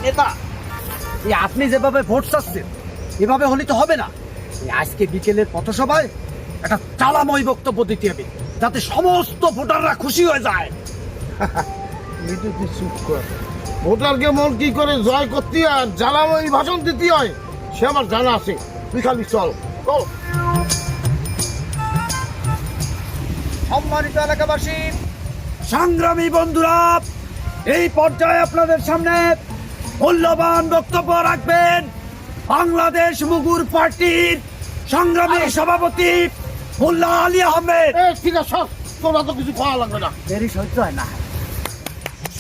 নেতা, এই আপনি যেভাবে ভোট চাচ্ছেন এভাবে হলে তো হবে না। আজকে বিকেলের পথসভায় একটা চালাময় বক্তব্য দিতে হবে, যাতে সমস্ত ভোটাররা খুশি হয়ে যায়। তুই চুপ কর। ভোটারকে মন কি করে জয় করতে আর জ্বালাময়ী ভাষণ দিতে হয় সে আমার জানা আছে। তুই খালি চল চল। সম্মানিত এলাকাবাসী, সংগ্রামী বন্ধুরা, এই পর্যায়ে আপনাদের সামনে মূল্যবান বক্তব্য রাখবেন বাংলাদেশ মুগুর পার্টির সংগ্রামী সভাপতি মোল্লা আলী আহমেদ। ঠিক আছে, তোরা তো কিছু খাওয়া লাগবে না। দেরি সহ্য হয় না।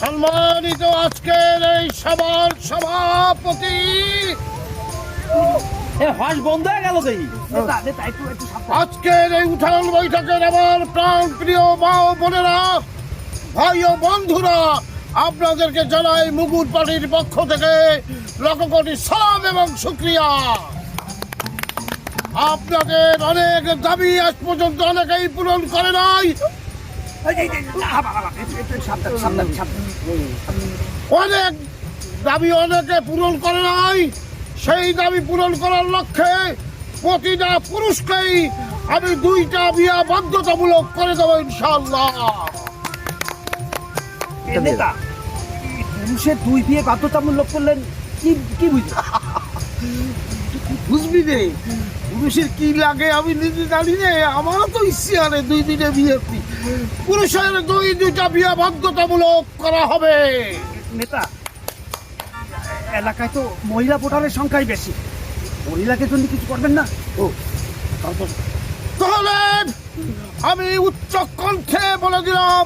সম্মানিত আজকের এই সভার সভাপতি, হাঁস বন্ধ হয়ে গেল দেখি। আজকের এই উঠান বৈঠকের আমার প্রাণ প্রিয় মা ও বোনেরা, ভাই ও বন্ধুরা, আপনাদেরকে জানাই মুগুর পার্টির পক্ষ থেকে লক্ষ কোটি সালাম এবং শুকরিয়া। আপনাদের অনেক দাবি আজ পর্যন্ত অনেকেই পূরণ করে নাই। অনেক দাবি অনেকে পূরণ করে নাই। সেই দাবি পূরণ করার লক্ষ্যে প্রতিটা পুরুষকেই আমি 2টা বিয়া বাধ্যতামূলক করে দেবো ইনশাআল্লাহ। নেতা, পুরুষের 2 বিয়ে বাধ্যতামূলক করলেন কি কি বুঝবি রে, পুরুষের কি লাগে আমি নিজে জানি রে। আমারও তো ইচ্ছে আরে 2 বিয়ে। পুরুষের 2টা বিয়া বাধ্যতামূলক করা হবে। নেতা, এলাকায় তো মহিলা ভোটারের সংখ্যাই বেশি, মহিলাকে জন্য কিছু করবেন না? তাহলে আমি উচ্চ কণ্ঠে বলে দিলাম,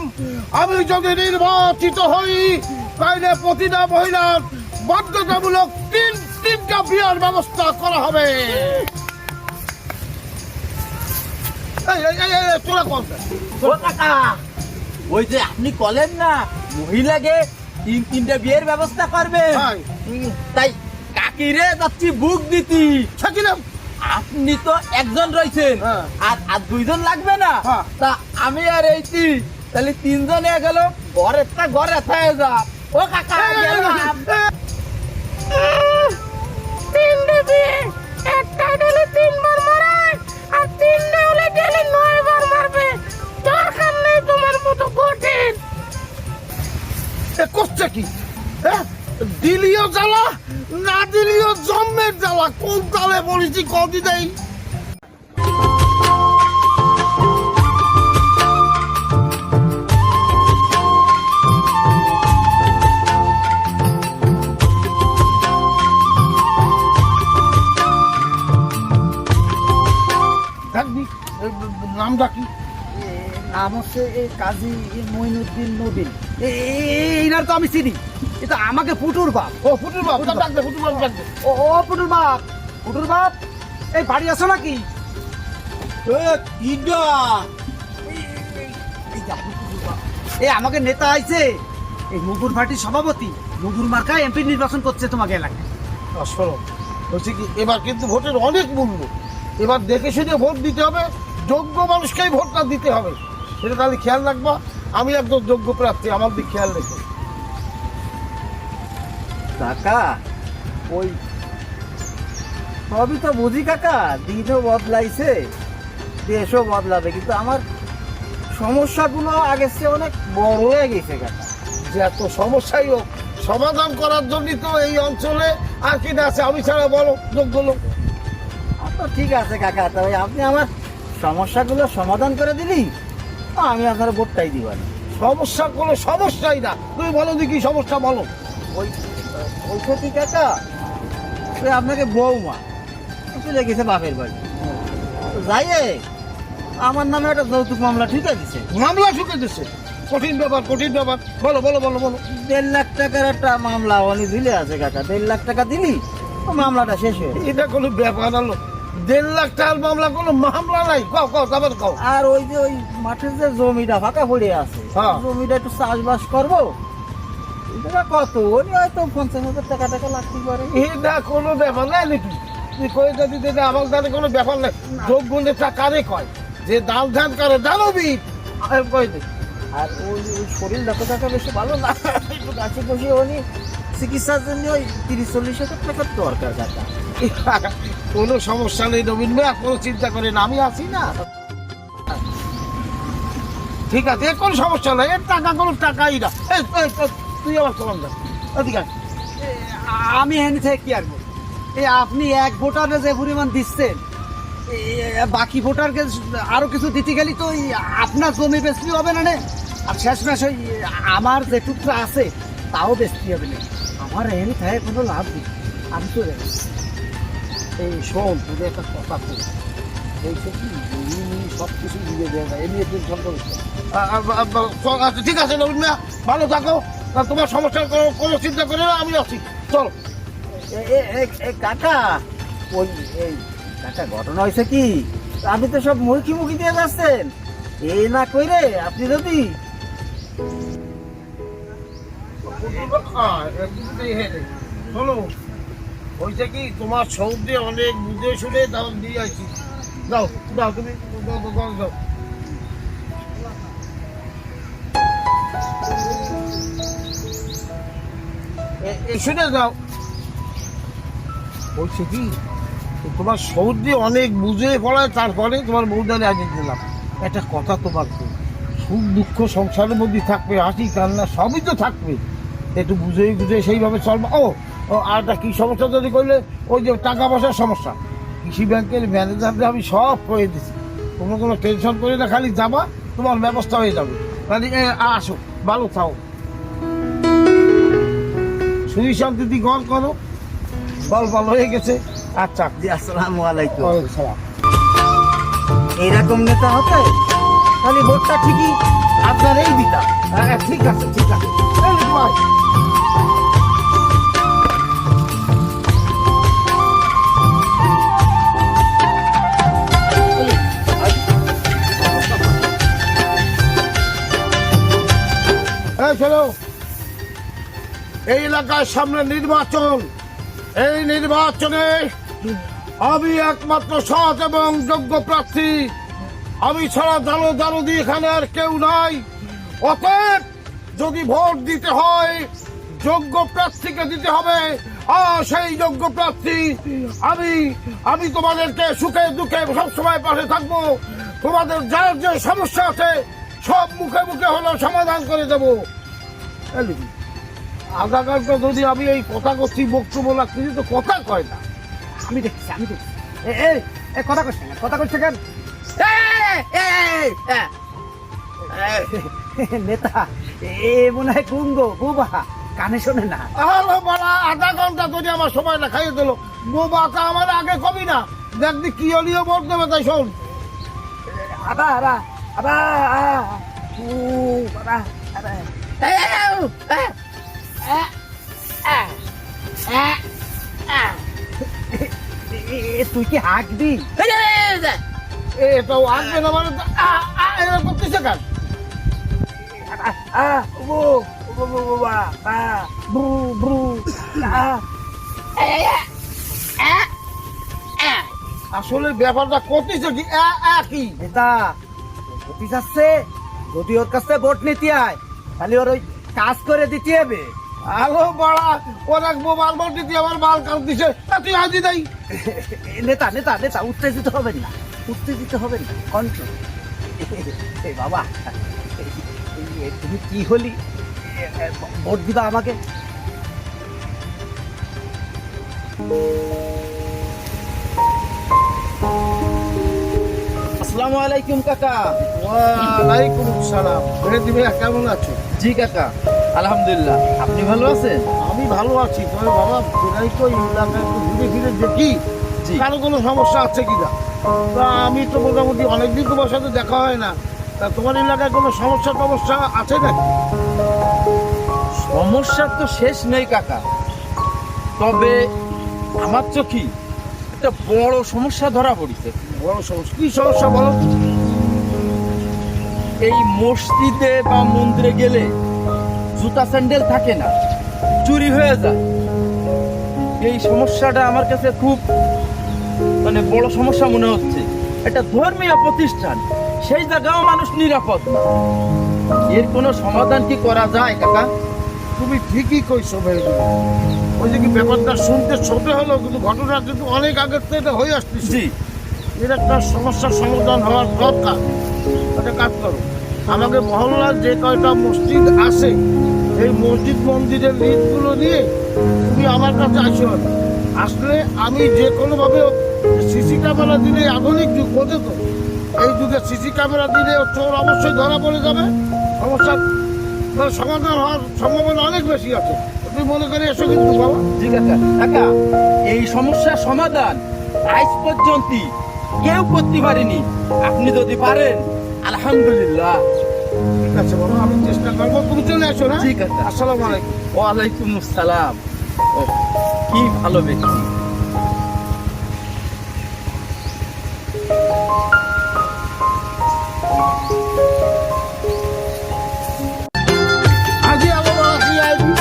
আমি যদি নির্বাচিত হই তাহলে প্রতিটা মহিলার বাধ্যতামূলক 3টা বিয়ার ব্যবস্থা করা হবে। তোরা কর। ওই যে আপনি বলেন না মহিলাকে 3টা বিয়ের ব্যবস্থা করবে, তাই কাকিরে যাচ্ছি বুক দিতি। আপনি তো একজন রয়েছেন, আর 2জন লাগবে না। তা আমি আর এইটি, তাহলে 3জন হয়ে গেল। ঘরেরটা ঘরে থেকে যা। ও কাকা, 3টে বিয়ে, একটা ডেলি 3 বার মারে, আর 3টে হলে ডেলি 9 বার মারবে। দরকার নেই তোমার মতো কঠিন। করছে কি? দিলিও জ্বালা, না দিলিও জন্মের জ্বালা। কোন তালে বলেছি কদি দেই। নামটা কি? নাম হচ্ছে কাজী মঈনুদ্দিন নবীন। এইনার তো আমি চিনি, এটা আমাকে ফুটুর বাপ। ও ফুটুর বাপ, ডাকবে ফুটুর বাপ ডাকবে। ও ফুটুর বাপ, ফুটুর বাপ, এই বাড়ি আছো নাকি? এই আমাকে নেতা আইছে, এই মুগুর পার্টির সভাপতি, মুগুর মার্কায় এমপি নির্বাচন করছে তোমাকে এলাকায়। শোনো, হচ্ছে কি, এবার কিন্তু ভোটের অনেক মূল্য। এবার দেখে শুনে ভোট দিতে হবে, যোগ্য মানুষকেই ভোটটা দিতে হবে। সেটা তাহলে খেয়াল রাখবা। আমি একদম যোগ্য প্রার্থী, আমার দিক খেয়াল রেখো। কাকা ওই সবই তো বুঝি কাকা, দিনও বদলাইছে, দেশও বদলাবে, কিন্তু আমার সমস্যাগুলো আগের চেয়ে অনেক বড় হয়ে গেছে কাকা। যে এত সমস্যাই হোক, সমাধান করার জন্যই তো এই অঞ্চলে আর কি আছে আমি ছাড়া বলো যোগ্য লোক। তো ঠিক আছে কাকা, তবে আপনি আমার সমস্যাগুলো সমাধান করে দিলি, আমি আপনার ভোটটাই দিবানি। সমস্যা কোনো সমস্যাই না। তুমি বলো দেখি সমস্যা বলো। ওই ওইটা কি কাকা, ওই আপনাকে বৌমা চলে গেছে বাপের বাড়ি, তো যাইয়ে আমার নামে একটা যৌতুক মামলা ঠিক আছে। মামলা ঠুকে দিচ্ছে? কঠিন ব্যাপার, কঠিন ব্যাপার। বলো বলো বলো বলো। 1.5 লাখ টাকার একটা মামলা উনি দিলে আছে কাকা। 1.5 লাখ টাকা দিলি তো মামলাটা শেষ হয়ে যাবে। এটা কোনো ব্যাপার হলো? 1.5 লাখ টাকার মামলা, কোনো মামলা নাই। কও কও, তারপর কও। আর ওই যে ওই মাঠের যে জমিটা ফাঁকা পড়ে আছে, জমিটা একটু চাষবাস করবো, এটা কত? উনি হয়তো 50,000 টাকা লাগতে পারে। এটা কোনো ব্যাপার না নাকি? তুই কইটা দিতে না, আমার দ্বারা কোনো ব্যাপার নাই। যোগ্য নেতা কারে কয়? যে দাল ধান করে দানবী কই দে। আর ওই শরীর যত টাকা বেশি ভালো না, একটু কাছে বসে উনি চিকিৎসার জন্য ওই 30-40 হাজার টাকার দরকার কাকা। কোনো সমস্যা নেই নবীন ভাই, কোনো চিন্তা করেন আমি আছি না। ঠিক আছে, কোনো সমস্যা নাই, এর টাকা কোনো টাকাই না। তুই আবার কমান দা, এদিকে আয়। আমি এনে থেকে কি আর বলবো? আপনি এক ভোটারে যে পরিমাণ দিচ্ছেন, বাকি ভোটারকে আরো কিছু দিতে গেলে তো আপনার জমি বেচতে হবে না রে। আর শেষমেশ ওই আমার যেটুকু আছে তাও বেচতে হবে না। আমার এনে থেকে কোনো লাভ নেই, আমি তো এই শোন, তোদের একটা কথা বলি, এইসব কি সব কিছু দিয়ে দেওয়া যায়, এমনি টেনশন করিস না। আচ্ছা ঠিক আছে নবীন ভাই, ভালো থাকো। তোমার সমস্যার কোনো চিন্তা করে না, আমি আছি। চলো। কাকা ওই এই কাকা ঘটনা হয়েছে কি, আপনি তো সব মুখি দিয়ে যাচ্ছেন, এই না কইরে আপনি যদি শোনো, হয়েছে কি, তোমার সৌদি অনেক বুঝে শুনে দাম দিয়ে আছি। যাও যাও, তুমি যাও। শুনে যাও। বলছে কি, তোমার সৌদি অনেক বুঝে পড়ায়, তারপরে তোমার বউদানে আগে দিলাম। একটা কথা তোমার, সুখ দুঃখ সংসারের মধ্যে থাকবে, হাসি কান্না সবই তো থাকবে, একটু বুঝে সেইভাবে চলবা। ও আর একটা কি সমস্যা যদি করলে, ওই যে টাকা পয়সার সমস্যা, কৃষি ব্যাংকের ম্যানেজারকে আমি সব করে দিচ্ছি, কোনো টেনশন করে না, খালি যাবা, তোমার ব্যবস্থা হয়ে যাবে। মানে আসো, ভালো থাও, সুখী শান্তিতে ঘর করো, বল ভালো হয়ে গেছে। আচ্ছা, আসসালামু আলাইকুম। ওয়ালাইকুম সালাম। এইরকম নেতা হতে খালি ভোটটা ঠিকই আপনার এই দিতা। ঠিক আছে ঠিক আছে। এই নে ভাই। এই চলো, এই এলাকার সামনে নির্বাচন, এই নির্বাচনে আমি একমাত্র সৎ এবং যোগ্য প্রার্থী, আমি ছাড়া দারুদি এখানে আর কেউ নাই। অতএব যদি ভোট দিতে হয়, যোগ্য প্রার্থীকে দিতে হবে। আর সেই যোগ্য প্রার্থী আমি তোমাদেরকে সুখে দুঃখে সবসময় পাশে থাকবো। তোমাদের যার যে সমস্যা আছে সব মুখে মুখে হলো সমাধান করে দেবো। আগাকালকে যদি আমি এই কথা করছি, বক্তব্য লাগছি, তো কথা কয় না। আমি দেখছি। কথা করছে না, কথা করছে কেন নেতা? এ মনে হয় গুঙ্গো বুবা, কানে শোনে না। আলো বাড়া, আধা ঘন্টা ধরে আমার সময় না খাইয়ে দিল। বাবা আমার আগে কবি না, দেখবি কি হলিও ভোট দেবে, তাই শোন। তুই কি হাঁকবি? এটাও আসবে না মানে এরা করতেছে কেন? আসলে ব্যাপারটা করতেছে কি কি নেতা হতে যাচ্ছে, যদি ওর কাছে ভোট নিতে হয় তাহলে ওর ওই কাজ করে দিতে হবে। আলো বাড়া, ওর এক মোবাইল ভোট দিতে আমার মাল কাজ দিছে, তুই হাজি দেয়। নেতা নেতা নেতা উত্তেজিত হবেন না, কন্ট্রোল। বাবা তুমি কি হলি, ভোট দিবা আমাকে? আসসালামু আলাইকুম কাকা। ওয়ালাইকুম সালাম। মেহেদি ভাইয়া কেমন আছো? জি কাকা, আলহামদুলিল্লাহ। আপনি ভালো আছেন? আমি ভালো আছি। তবে বাবা, তোরাই তো এলাকায় একটু ঘুরে ফিরে দেখি কারো কোনো সমস্যা আছে কিনা। তা আমি তো মোটামুটি অনেকদিন তোমার সাথে দেখা হয় না, তা তোমার এলাকায় কোনো সমস্যা আছে নাকি? সমস্যার তো শেষ নেই কাকা, তবে আমার চোখে একটা বড় সমস্যা ধরা পড়েছে। বড় সমস্যা? কি সমস্যা বলো? এই মসজিদে বা মন্দিরে গেলে জুতা স্যান্ডেল থাকে না, চুরি হয়ে যায়। এই সমস্যাটা আমার কাছে খুব বড় সমস্যা মনে হচ্ছে। এটা ধর্মীয় প্রতিষ্ঠান, সেই জায়গাও মানুষ নিরাপদ না। এর কোনো সমাধান কি করা যায় কাকা? তুমি ঠিকই কইছো ভাই। ওই যে কি ব্যাপারটা শুনতে ছোট হলো, কিন্তু ঘটনা কিন্তু অনেক আগের থেকে এটা হয়ে আসতেছে। জি এর একটা সমস্যার সমাধান হওয়ার দরকার। একটা কাজ করো, আমাকে মহল্লার যে কয়টা মসজিদ আছে এই মসজিদ মন্দিরের লিস্টগুলো নিয়ে তুমি আমার কাছে আসো। আসলে আমি যে কোনোভাবে সিসি ক্যামেরা দিলে, আধুনিক যুগ বোঝে তো, এই যুগে সিসি ক্যামেরা দিলে চোর অবশ্যই ধরা পড়ে যাবে। সমস্যার সমাধান হওয়ার সম্ভাবনা অনেক বেশি আছে। তুমি মনে করে এসো কিন্তু বাবা। জি কাকা। কাকা, এই সমস্যার সমাধান আজ পর্যন্ত কেউ করতে পারেনি, আপনি যদি পারেন আলহামদুলিল্লাহ। ঠিক আছে বাবা, আমি চেষ্টা করবো। তুমি চলে এসো না। ঠিক আছে। আসসালামু আলাইকুম। ওয়ালাইকুম আসসালাম। ও, কি ভালো ব্যক্তি। আজি বাবা, আজি আইবি।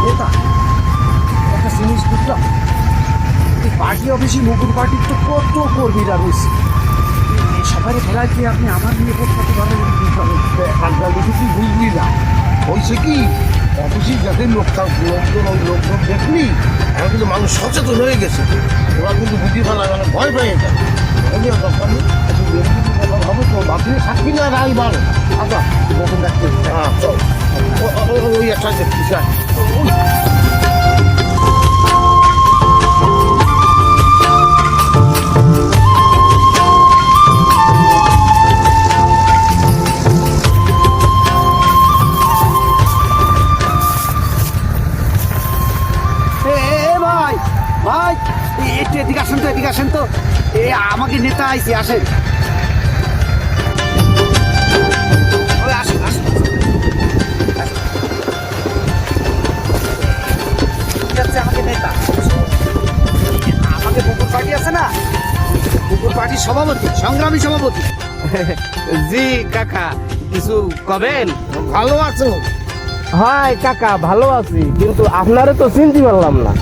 নেতা, একটা জিনিস বুঝলাম, এই পার্টি অফিসে মুকুট পার্টির তো কত কর্মীরা রয়েছে। এই সবাই ফেলায় কি আপনি আমার নিয়ে ভোট করতে পারবেন? একটা কিছু বুঝলি না, হয়েছে কি অফিসে যাদের লোকজন ওই লোকজন দেখলি, এখন কিন্তু মানুষ সচেতন হয়ে গেছে। ওরা কিন্তু বুঝি ফেলা মানে ভয় পেয়ে যায়। হবে তো বাপরে থাকবি না রাই বারো। আচ্ছা নতুন দেখতে, হ্যাঁ চল। ওই একটা দেখছি স্যার। ভাই ভাই, একটু এদিকে আসেন তো, এদিকে আসেন তো। আমাকে নেতা আইসি, আসেন। ওই আসেন আসেন। আমাকে নেতা, আমাকে মুকুট পার্টি আছে না, মুকুট পার্টির সভাপতি, সংগ্রামী সভাপতি। জি কাকা, কিছু কবেন? ভালো আছো? হয় কাকা, ভালো আছি, কিন্তু আপনারে তো চিনতে পারলাম না।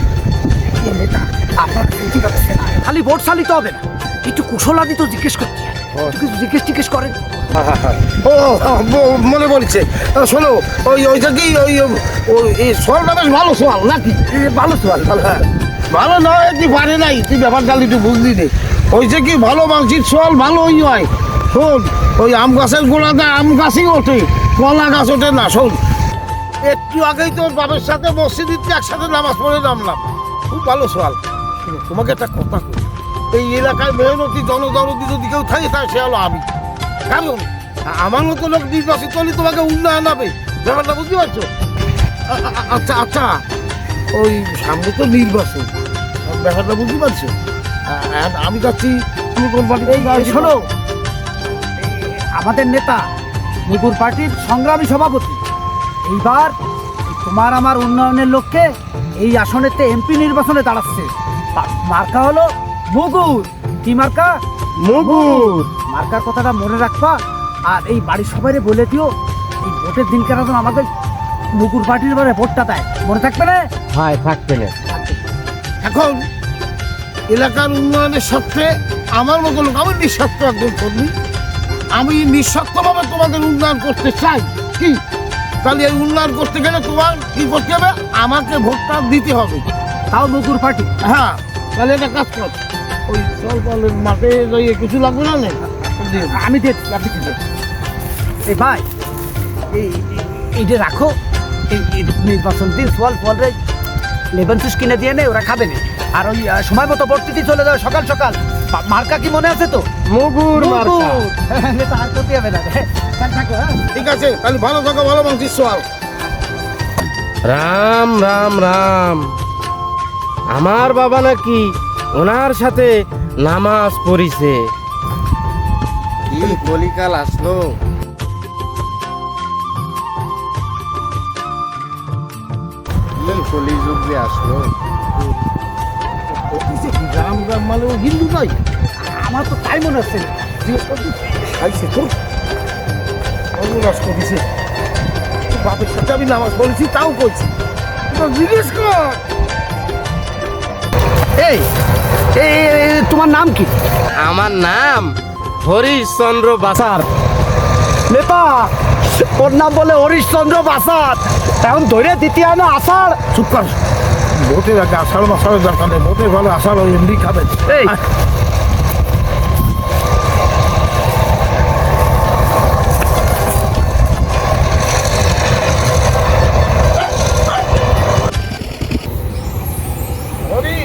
নেতা, আপনার চিনতে পারছেন না, খালি ভোট চালিতে হবে না, একটু কুশলাদি তো জিজ্ঞেস করতে হয়। কিছু জিজ্ঞেস টিজ্ঞেস করেন। ও মনে পড়ছে, শোনো ওইটা কি ওই সোয়ালটা বেশ ভালো সোয়াল নাকি? ভালো সোয়াল, ভালো। ভালো নয় কি পারে নাই, তুই ব্যাপারটা একটু বুঝলি নে। ওই যে কি ভালো মাংসির সোয়াল ভালোই হয়। শোন, ওই আম গাছের গোড়াতে আম গাছই ওঠে, কলা গাছ ওঠে না। শোন, একটু আগেই তোর বাবার সাথে মসজিদে একসাথে নামাজ পড়ে নামলাম, খুব ভালো সোয়াল। শোনো, তোমাকে একটা কথা কই, এই এলাকায় মেহনতি জনদরদি যদি কেউ থাকে তাই সে হলো আমি। কারণ আমার মতো লোক নির্বাচিত হলে তোমাকে উন্নয়ন হবে, ব্যাপারটা বুঝতে পারছো? আচ্ছা আচ্ছা, ওই সামনে তো নির্বাচন, ব্যাপারটা বুঝতে পারছো? আমি যাচ্ছি, তুমি কোন পার্টি? শোনো, আমাদের নেতা মুকুট পার্টির সংগ্রামী সভাপতি এইবার তোমার আমার উন্নয়নের লক্ষ্যে এই আসনেতে এমপি নির্বাচনে দাঁড়াচ্ছে। মার্কা হলো মুকুট। কি মার্কা? মুকুট। মার্কার কথাটা মনে রাখবা, আর এই বাড়ির সবাই বলে দিও এই ভোটের দিন কেন যেন আমাদের মুকুট পার্টির বারে ভোটটা দেয়, মনে থাকবে না? হয়, থাকবে না। এখন এলাকার উন্নয়নের স্বার্থে আমার মতো লোক, আমি নিঃস্বার্থ একজন কর্মী, আমি নিঃস্বার্থভাবে তোমাদের উন্নয়ন করতে চাই। কি তাহলে এই উন্নয়ন করতে গেলে তোমার কি করতে হবে? আমাকে ভোটটা দিতে হবে। তাও মুকুট পার্টি। হ্যাঁ, তাহলে একটা কাজ কর, ওই জলপালের মাঠে যাইয়ে কিছু লাগবে না? আমি দিচ্ছি, আপনি দিতে। এই ভাই, এইটা রাখো, এই নির্বাচন দিন ফল ফলরে লেবন জুস কিনে দিয়ে নে, ওরা খাবে না। আর ওই সময় মতো ভোট দিতে চলে যাবে সকাল সকাল। মার্কা কি মনে আছে তো? মুকুট মার্কা। নেতা আর করতে হবে না। থাকো, হ্যাঁ। ঠিক আছে, তাহলে ভালো থাকো, ভালো মানছিস সোয়াল। রাম রাম রাম। আমার বাবা নাকি ওনার সাথে নামাজ পড়িছে। কি কলিকাল আসলো। কি কলিযুগ যে আসলো। রাম রাম মানে ও হিন্দু নয়? আমার তো তাই মনে হচ্ছে। খাইছে তো ওই সর্বনাশ করেছে। বাপের সাথে আমি নামাজ পড়েছি, তাও করছি। জিজ্ঞেস কর। এই এই এই, তোমার নাম কি? আমার নাম হরিশচন্দ্র বাসার। নেপা, ওর নাম বলে হরিশচন্দ্র বাসার, এখন ধরে দ্বিতীয় না আষাঢ়। চুপ কর। ভোটের আগে আষাঢ় মাসারের দরকার নেই, ভোটের ভালো আষাঢ় এমনি খাবেন। এই হরি,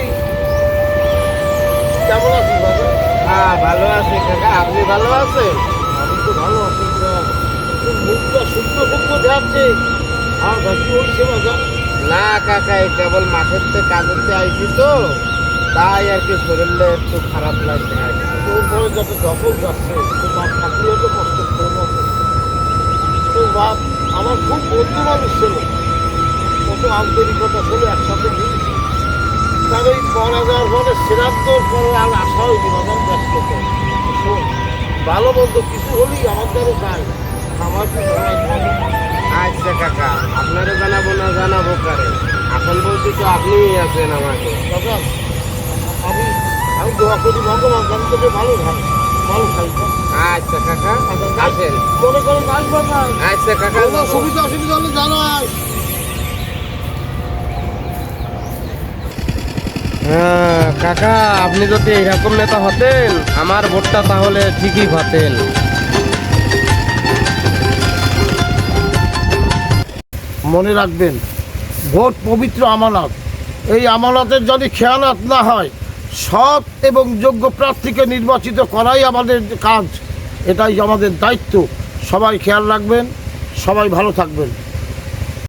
কেমন আছিস বাবা? হ্যাঁ ভালো আছি কাকা, আপনি ভালো আছেন? আমি তো ভালো আছি, তোর মুখটা শুকনো শুকনো যাচ্ছে। আর বাকি ওই সেবা যা। না কাকা, এই কেবল মাঠের থেকে কাজেতে আইছি তো, তাই আর কি শরীরটা একটু খারাপ লাগছে আর কি। তোর পরে যত দখল যাচ্ছে, তোর বাপ থাকলেও তো কষ্ট করবো। তোর বাপ আমার খুব বন্ধু মানুষ ছিল, কত আন্তরিকতা ছিল, একসাথে মিল। তার এই পড়া যাওয়ার পরে শ্রাদ্ধর পরে আর আশা হয়নি, আমার ব্যস্ত। শোন, ভালো বলতো কিছু হলেই আমার দ্বারা যায় আমার কি ধরাই ভালো। আচ্ছা কাকা, আপনারে জানাবো না জানাবো কারে, এখন বলছি তো আপনিই আছেন আমাকে। দাদা, আমি আমি দোয়া করি ভগবান যেন তোকে ভালো খাই, ভালো খাই। আচ্ছা কাকা, আসেন। মনে করে আসবেন না, আচ্ছা কাকা, কোনো সুবিধা অসুবিধা হলে জানাই। হ্যাঁ কাকা, আপনি যদি এরকম নেতা হতেন, আমার ভোটটা তাহলে ঠিকই পাতেন। মনে রাখবেন, ভোট পবিত্র আমানত। এই আমানতের যদি খেয়ানত না হয়, সৎ এবং যোগ্য প্রার্থীকে নির্বাচিত করাই আমাদের কাজ, এটাই আমাদের দায়িত্ব। সবাই খেয়াল রাখবেন, সবাই ভালো থাকবেন।